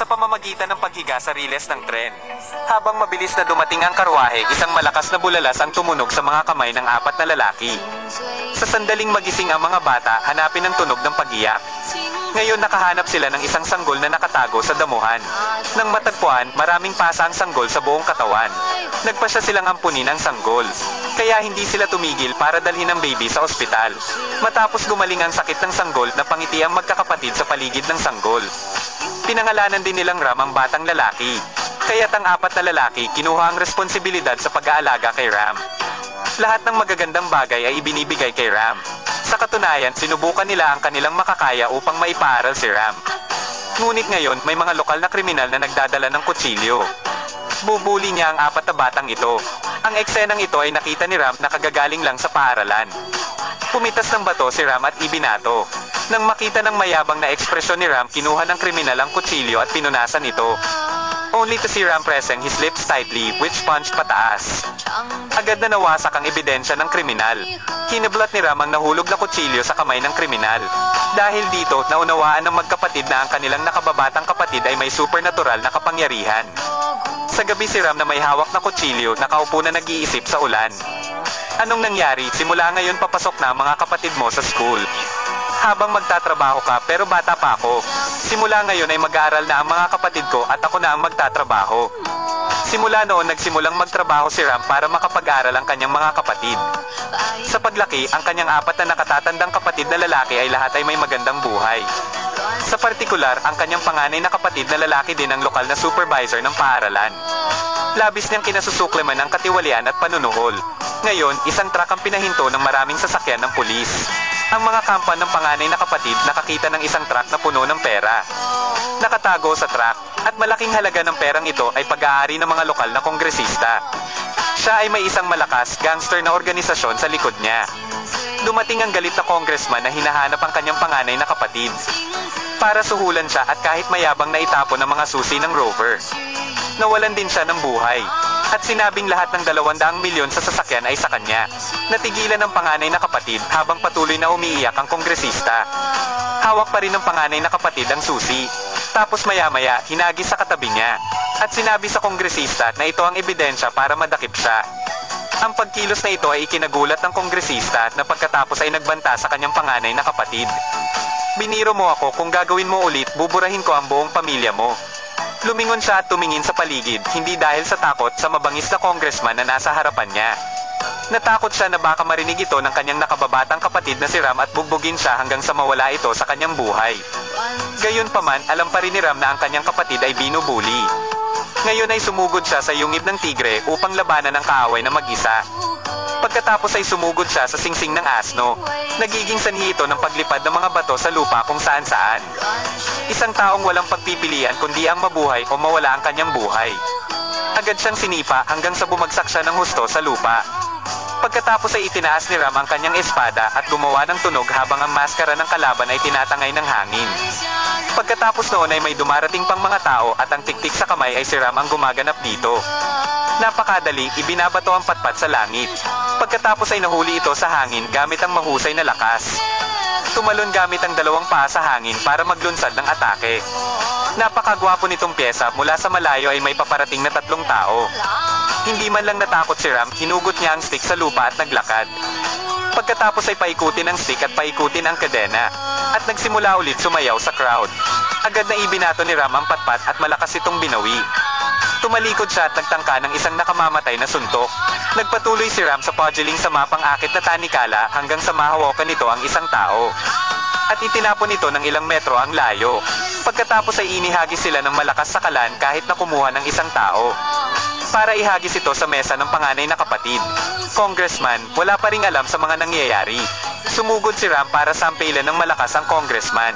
sa pamamagitan ng paghiga sa riles ng tren. Habang mabilis na dumating ang karwahe, isang malakas na bulalas ang tumunog sa mga kamay ng apat na lalaki. Sa sandaling magising ang mga bata, hanapin ang tunog ng pag-iyak. Ngayon nakahanap sila ng isang sanggol na nakatago sa damuhan. Nang matagpuan, maraming pasa ang sanggol sa buong katawan. Nagpasya silang ampunin ang sanggol. Kaya hindi sila tumigil para dalhin ang baby sa ospital. Matapos gumaling ang sakit ng sanggol, napangiti ang magkakapatid sa paligid ng sanggol. Pinangalanan din nilang Ram ang batang lalaki. Kaya't ang apat na lalaki kinuha ang responsibilidad sa pag-aalaga kay Ram. Lahat ng magagandang bagay ay ibinibigay kay Ram. Sa katunayan, sinubukan nila ang kanilang makakaya upang maipaaral si Ram. Ngunit ngayon, may mga lokal na kriminal na nagdadala ng kutsilyo. Bubuli niya ang apat na batang ito. Ang eksenang ito ay nakita ni Ram na kagagaling lang sa paaralan. Pumitas ng bato si Ram at ibinato. Nang makita ng mayabang na ekspresyon ni Ram, kinuha ng kriminal ang kutsilyo at pinunasan ito. Only to see Ram pressing his lips tightly, which punched pataas. Agad na nawasak ang ebidensya ng kriminal. Kinablat ni Ram ang nahulog na kutsilyo sa kamay ng kriminal. Dahil dito, naunawaan ng magkapatid na ang kanilang nakababatang kapatid ay may supernatural na kapangyarihan. Sa gabi si Ram na may hawak na kutsilyo, nakaupo na nag-iisip sa ulan. Anong nangyari? Simula ngayon papasok na ang mga kapatid mo sa school. Habang magtatrabaho ka pero bata pa ako. Simula ngayon ay mag-aaral na ang mga kapatid ko at ako na ang magtatrabaho. Simula noon nagsimulang magtrabaho si Ram para makapag-aral ang kanyang mga kapatid. Sa paglaki, ang kanyang apat na nakatatandang kapatid na lalaki ay lahat ay may magandang buhay. Sa partikular, ang kanyang panganay na kapatid na lalaki din ang lokal na supervisor ng paaralan. Labis niyang kinasusukleman ng katiwalian at panunuhol. Ngayon, isang truck ang pinahinto ng maraming sasakyan ng pulis. Ang mga kampan ng panganay na kapatid nakakita ng isang truck na puno ng pera. Nakatago sa truck, at malaking halaga ng perang ito ay pag-aari ng mga lokal na kongresista. Siya ay may isang malakas, gangster na organisasyon sa likod niya. Dumating ang galit na congressman na hinahanap ang kanyang panganay na kapatid. Para suhulan siya at kahit mayabang na itapon ng mga susi ng Rover. Nawalan din siya ng buhay. At sinabing lahat ng 200 milyon sa sasakyan ay sa kanya. Natigilan ng panganay na kapatid habang patuloy na umiiyak ang kongresista. Hawak pa rin ng panganay na kapatid ang susi. Tapos maya-maya, hinagis sa katabi niya. At sinabi sa kongresista na ito ang ebidensya para madakip siya. Ang pagkilos na ito ay ikinagulat ng kongresista na pagkatapos ay nagbanta sa kanyang panganay na kapatid. Biniro mo ako, kung gagawin mo ulit, buburahin ko ang buong pamilya mo. Lumingon siya at tumingin sa paligid, hindi dahil sa takot sa mabangis na congressman na nasa harapan niya. Natakot siya na baka marinig ito ng kanyang nakababatang kapatid na si Ram at bugbugin siya hanggang sa mawala ito sa kanyang buhay. Gayunpaman, alam pa rin ni Ram na ang kanyang kapatid ay binubuli. Ngayon ay sumugod siya sa yungib ng tigre upang labanan ang kaaway na mag-isa. Pagkatapos ay sumugod siya sa singsing ng asno. Nagiging sanhi ito ng paglipad ng mga bato sa lupa kung saan-saan. Isang taong walang pagpipilian kundi ang mabuhay o mawala ang kanyang buhay. Agad siyang sinipa hanggang sa bumagsak siya ng husto sa lupa. Pagkatapos ay itinaas ni Ram ang kanyang espada at gumawa ng tunog habang ang maskara ng kalaban ay tinatangay ng hangin. Pagkatapos noon ay may dumarating pang mga tao at ang tiktik sa kamay ay si Ram ang gumaganap dito. Napakadali, ibinabato ang patpat sa langit. Pagkatapos ay nahuli ito sa hangin gamit ang mahusay na lakas. Tumalon gamit ang dalawang paa sa hangin para maglunsad ng atake. Napakagwapo nitong pyesa, mula sa malayo ay may paparating na 3 tao. Hindi man lang natakot si Ram, hinugot niya ang stick sa lupa at naglakad. Pagkatapos ay paikutin ang stick at paikutin ang kadena. At nagsimula ulit sumayaw sa crowd. Agad na ibinato ni Ram ang patpat at malakas itong binawi. Tumalikod siya at nagtangka ng isang nakamamatay na suntok. Nagpatuloy si Ram sa pugiling sa mapang akit na tanikala hanggang sa mahawakan nito ang isang tao. At itinapon ito ng ilang metro ang layo. Pagkatapos ay inihagis sila ng malakas sa kalan kahit na kumuha ng isang tao. Para ihagis ito sa mesa ng panganay na kapatid. Congressman, wala pa ring alam sa mga nangyayari. Sumugod si Ram para sampilan ng malakas ang congressman.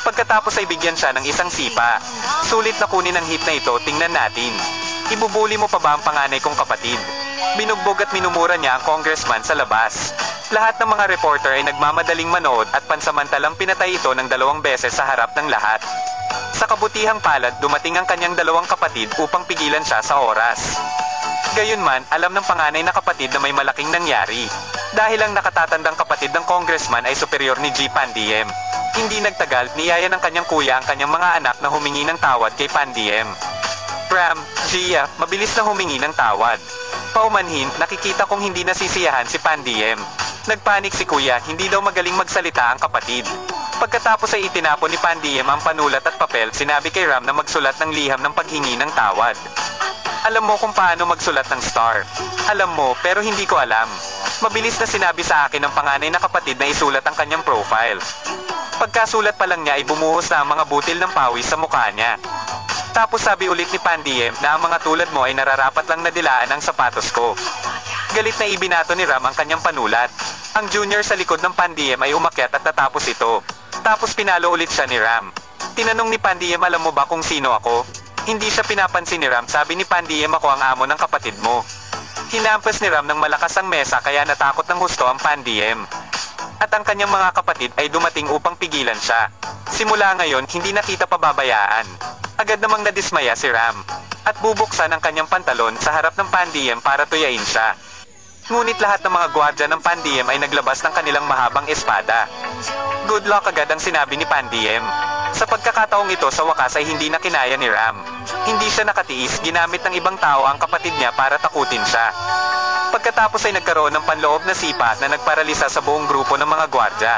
Pagkatapos ay bigyan siya ng isang sipa. Sulit na kunin ang hit na ito, tingnan natin. Ibubuli mo pa ba ang panganay kong kapatid? Binugbog at minumura niya ang congressman sa labas. Lahat ng mga reporter ay nagmamadaling manood at pansamantalang pinatay ito ng 2 beses sa harap ng lahat. Sa kabutihang palad, dumating ang kanyang 2 kapatid upang pigilan siya sa oras. Gayunman, alam ng panganay na kapatid na may malaking nangyari. Dahil ang nakatatandang kapatid ng congressman ay superior ni G. Pandiem. Hindi nagtagal, niyaya ng kanyang kuya ang kanyang mga anak na humingi ng tawad kay Pandiem. Ram, Gia, mabilis na humingi ng tawad. Paumanhin, nakikita kong hindi nasisiyahan si Pandiem. Nagpanik si kuya, hindi daw magaling magsalita ang kapatid. Pagkatapos ay itinapon ni Pandiem ang panulat at papel, sinabi kay Ram na magsulat ng liham ng paghingi ng tawad. Alam mo kung paano magsulat ng star. Alam mo, pero hindi ko alam. Mabilis na sinabi sa akin ng panganay na kapatid na isulat ang kanyang profile. Pagkasulat pa lang niya ay bumuhos na ang mga butil ng pawis sa mukha niya. Tapos sabi ulit ni Pandiem na ang mga tulad mo ay nararapat lang na dilaan ang sapatos ko. Galit na ibinato ni Ram ang kanyang panulat. Ang junior sa likod ng Pandiem ay umakyat at natapos ito. Tapos pinalo ulit siya ni Ram. Tinanong ni Pandiem, alam mo ba kung sino ako? Hindi siya pinapansin ni Ram, sabi ni Pandiem, ako ang amo ng kapatid mo. Hinampas ni Ram ng malakas ang mesa kaya natakot ng husto ang Pandiem. At ang kanyang mga kapatid ay dumating upang pigilan siya. Simula ngayon, hindi na kita pababayaan. Agad namang nadismaya si Ram. At bubuksan ang kanyang pantalon sa harap ng Pandiem para tuyain siya. Ngunit lahat ng mga gwardya ng Pandiem ay naglabas ng kanilang mahabang espada. Good luck agad ang sinabi ni Pandiem. Sa pagkakataong ito sa wakas ay hindi na kinaya ni Ram. Hindi siya nakatiis, ginamit ng ibang tao ang kapatid niya para takutin siya. Pagkatapos ay nagkaroon ng panloob na sipa na nagparalisa sa buong grupo ng mga gwardya.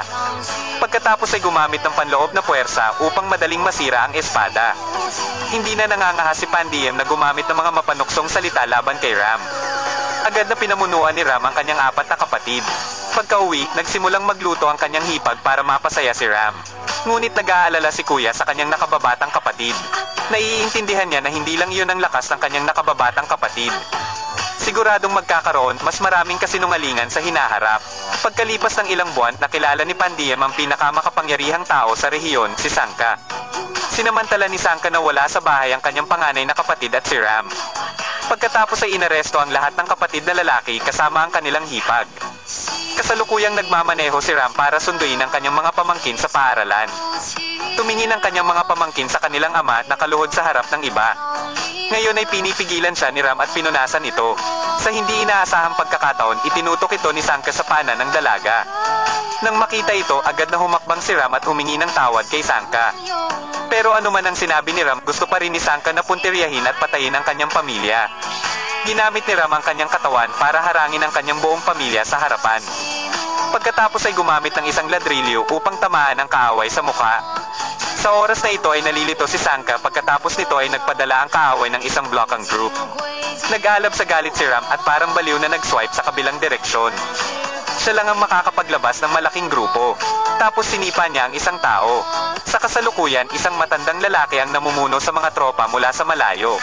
Pagkatapos ay gumamit ng panloob na puwersa upang madaling masira ang espada. Hindi na nangangaha si Pandiem na gumamit ng mga mapanuksong salita laban kay Ram. Agad na pinamunuan ni Ram ang kanyang 4 na kapatid. Pagka-uwi, nagsimulang magluto ang kanyang hipag para mapasaya si Ram. Ngunit nag-aalala si kuya sa kanyang nakababatang kapatid. Naiintindihan niya na hindi lang iyon ang lakas ng kanyang nakababatang kapatid. Siguradong magkakaroon mas maraming kasinungalingan sa hinaharap. Pagkalipas ng ilang buwan, nakilala ni Pandiem ang pinakamakapangyarihang tao sa rehiyon, si Sangka. Sinamantala ni Sangka na wala sa bahay ang kanyang panganay na kapatid at si Ram. Pagkatapos ay inaresto ang lahat ng kapatid na lalaki kasama ang kanilang hipag. Kasalukuyang nagmamaneho si Ram para sunduin ang kanyang mga pamangkin sa paaralan. Tumingin ang kanyang mga pamangkin sa kanilang ama na kaluhod sa harap ng iba. Ngayon ay pinipigilan siya ni Ram at pinunasan ito. Sa hindi inaasahang pagkakataon, itinutok ito ni Sangka sa paanan ng dalaga. Nang makita ito, agad na humakbang si Ram at humingi ng tawad kay Sangka. Pero ano man ang sinabi ni Ram, gusto pa rin ni Sangka na puntiryahin at patayin ang kanyang pamilya. Ginamit ni Ram ang kanyang katawan para harangin ang kanyang buong pamilya sa harapan. Pagkatapos ay gumamit ng isang ladrilyo upang tamaan ang kaaway sa mukha. Sa oras na ito ay nalilito si Sangka, pagkatapos nito ay nagpadala ang kaaway ng isang blockang group. Nag-alab sa galit si Ram at parang baliw na nag-swipe sa kabilang direksyon. Siya lang ang makakapaglabas ng malaking grupo. Tapos sinipa niya ang isang tao. Sa kasalukuyan, isang matandang lalaki ang namumuno sa mga tropa mula sa malayo.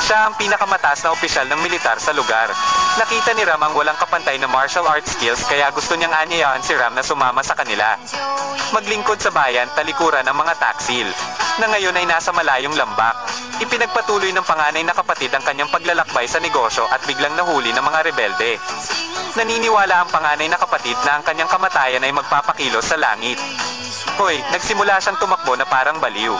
Siya ang pinakamataas na opisyal ng militar sa lugar. Nakita ni Ram ang walang kapantay na martial arts skills kaya gusto niyang anyayahan si Ram na sumama sa kanila. Maglingkod sa bayan, talikuran ang mga taksil, na ngayon ay nasa malayong lambak. Ipinagpatuloy ng panganay na kapatid ang kanyang paglalakbay sa negosyo at biglang nahuli ng mga rebelde. Naniniwala ang panganay na kapatid na ang kanyang kamatayan ay magpapakilos sa langit. Hoy, nagsimula siyang tumakbo na parang baliw.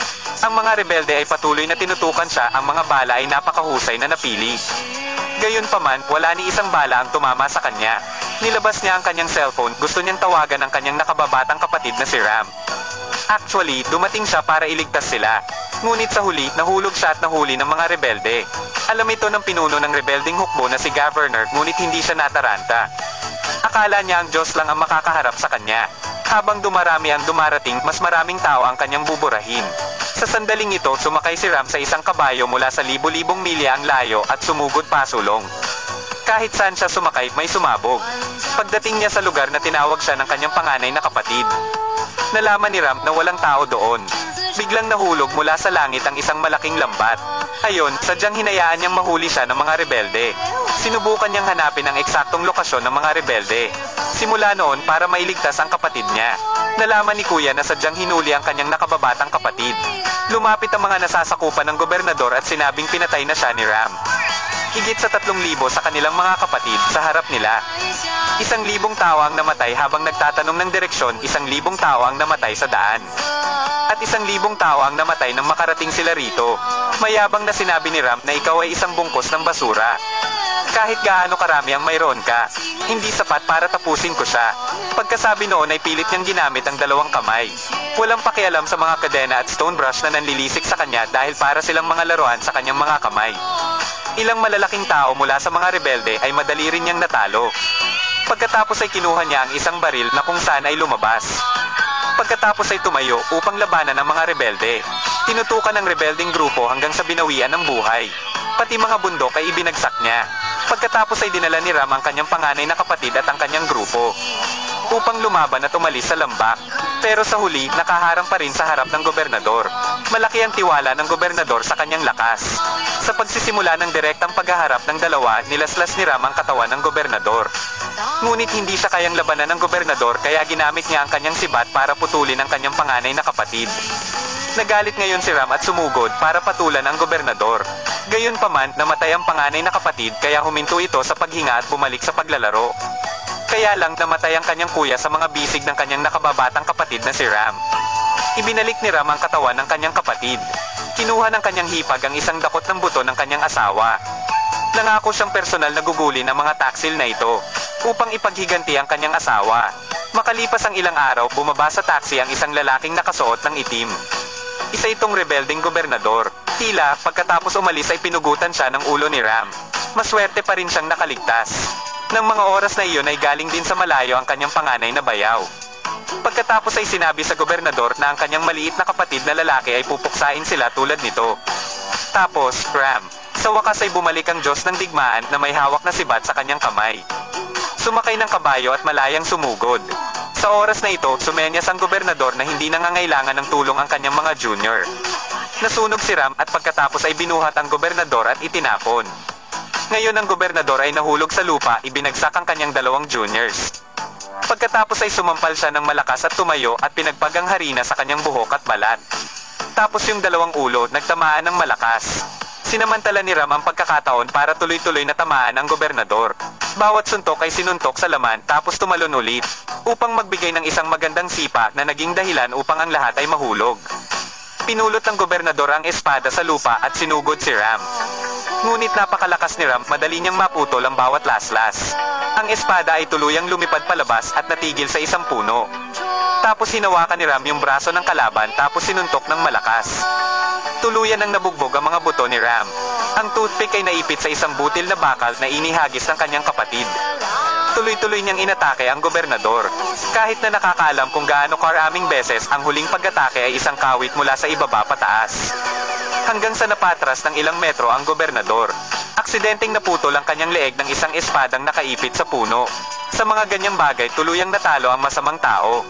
Ang mga rebelde ay patuloy na tinutukan siya, ang mga bala ay napakahusay na napili. Gayunpaman, wala ni isang bala ang tumama sa kanya. Nilabas niya ang kanyang cellphone, gusto niyang tawagan ang kanyang nakababatang kapatid na si Ram. Actually, dumating siya para iligtas sila. Ngunit sa huli, nahulog siya at nahuli ng mga rebelde. Alam ito ng pinuno ng rebelding hukbo na si Governor, ngunit hindi siya nataranta. Akala niya ang Diyos lang ang makakaharap sa kanya. Habang dumarami ang dumarating, mas maraming tao ang kanyang buburahin. Sa sandaling ito, sumakay si Ram sa isang kabayo mula sa libo-libong milya ang layo at sumugod pasulong. Kahit saan siya sumakay, may sumabog. Pagdating niya sa lugar na tinawag siya ng kanyang panganay na kapatid, nalaman ni Ram na walang tao doon. Biglang nahulog mula sa langit ang isang malaking lambat. Ayon, sadyang hinayaan niyang mahuli siya ng mga rebelde. Sinubukan niyang hanapin ang eksaktong lokasyon ng mga rebelde. Simula noon para mailigtas ang kapatid niya. Nalaman ni Kuya na sadyang hinuli ang kanyang nakababatang kapatid. Lumapit ang mga nasasakupan ng gobernador at sinabing pinatay na siya ni Ram. Higit sa 3,000 sa kanilang mga kapatid sa harap nila. 1,000 tao ang namatay habang nagtatanong ng direksyon, 1,000 tao ang namatay sa daan. At 1,000 tao ang namatay nang makarating sila rito. Mayabang na sinabi ni Ram na ikaw ay isang bungkos ng basura. Kahit gaano karami ang mayroon ka, hindi sapat para tapusin ko siya. Pagkasabi noon ay pilit niyang ginamit ang dalawang kamay. Walang pakialam sa mga kadena at stone brush na nanlilisik sa kanya dahil para silang mga laruan sa kanyang mga kamay. Ilang malalaking tao mula sa mga rebelde ay madali rin niyang natalo. Pagkatapos ay kinuha niya ang isang baril na kung saan ay lumabas. Pagkatapos ay tumayo upang labanan ang mga rebelde. Tinutukan ng rebelding grupo hanggang sa binawian ng buhay. Pati mga bundok ay ibinagsak niya. Pagkatapos ay dinala ni Ram ang kanyang panganay na kapatid at ang kanyang grupo upang lumaban at umalis sa lambak. Pero sa huli, nakaharang pa rin sa harap ng gobernador. Malaki ang tiwala ng gobernador sa kanyang lakas. Sa pagsisimula ng direktang paghaharap ng dalawa, nilaslas ni Ram ang katawan ng gobernador. Ngunit hindi siya kayang labanan ng gobernador kaya ginamit niya ang kanyang sibat para putulin ang kanyang panganay na kapatid. Nagalit ngayon si Ram at sumugod para patulan ang gobernador. Gayunpaman, namatay ang panganay na kapatid kaya huminto ito sa paghinga at bumalik sa paglalaro. Kaya lang namatay ang kanyang kuya sa mga bisig ng kanyang nakababatang kapatid na si Ram. Ibinalik ni Ram ang katawan ng kanyang kapatid. Kinuha ng kanyang hipag ang isang dakot ng buto ng kanyang asawa. Nangako siyang personal na gugulin ang mga taksil na ito upang ipaghiganti ang kanyang asawa. Makalipas ang ilang araw, bumaba sa taxi ang isang lalaking nakasuot ng itim. Isa itong rebelding gobernador. Tila, pagkatapos umalis ay pinugutan siya ng ulo ni Ram. Maswerte pa rin siyang nakaligtas. Nang mga oras na iyon ay galing din sa malayo ang kanyang panganay na bayaw. Pagkatapos ay sinabi sa gobernador na ang kanyang maliit na kapatid na lalaki ay pupuksain sila tulad nito. Tapos, Ram, sa wakas ay bumalik ang Diyos ng digmaan na may hawak na sibat sa kanyang kamay. Sumakay ng kabayo at malayang sumugod. Sa oras na ito, sumenyas ang gobernador na hindi nangangailangan ng tulong ang kanyang mga junior. Nasunog si Ram at pagkatapos ay binuhat ang gobernador at itinapon. Ngayon ang gobernador ay nahulog sa lupa, ibinagsak ang kanyang dalawang juniors. Pagkatapos ay sumampal siya ng malakas at tumayo at pinagpag ang harina sa kanyang buhok at balat. Tapos yung dalawang ulo nagtamaan ng malakas. Sinamantala ni Ram ang pagkakataon para tuloy-tuloy na tamaan ang gobernador. Bawat suntok ay sinuntok sa laman tapos tumalon ulit, upang magbigay ng isang magandang sipa na naging dahilan upang ang lahat ay mahulog. Pinulot ng gobernador ang espada sa lupa at sinugod si Ram. Ngunit napakalakas ni Ram, madali niyang maputol ang bawat laslas. Ang espada ay tuluyang lumipad palabas at natigil sa isang puno. Tapos hinawakan ni Ram yung braso ng kalaban tapos sinuntok ng malakas. Tuluyan ang nabugbog ang mga buto ni Ram. Ang toothpick ay naipit sa isang butil na bakal na inihagis ng kanyang kapatid. Tuloy-tuloy niyang inatake ang gobernador. Kahit na nakakaalam kung gaano karaming beses, ang huling pag-atake ay isang kawit mula sa ibaba pataas. Hanggang sa napatras ng ilang metro ang gobernador. Aksidenteng naputol ang kanyang leeg ng isang espadang nakaipit sa puno. Sa mga ganyang bagay, tuluyang natalo ang masamang tao.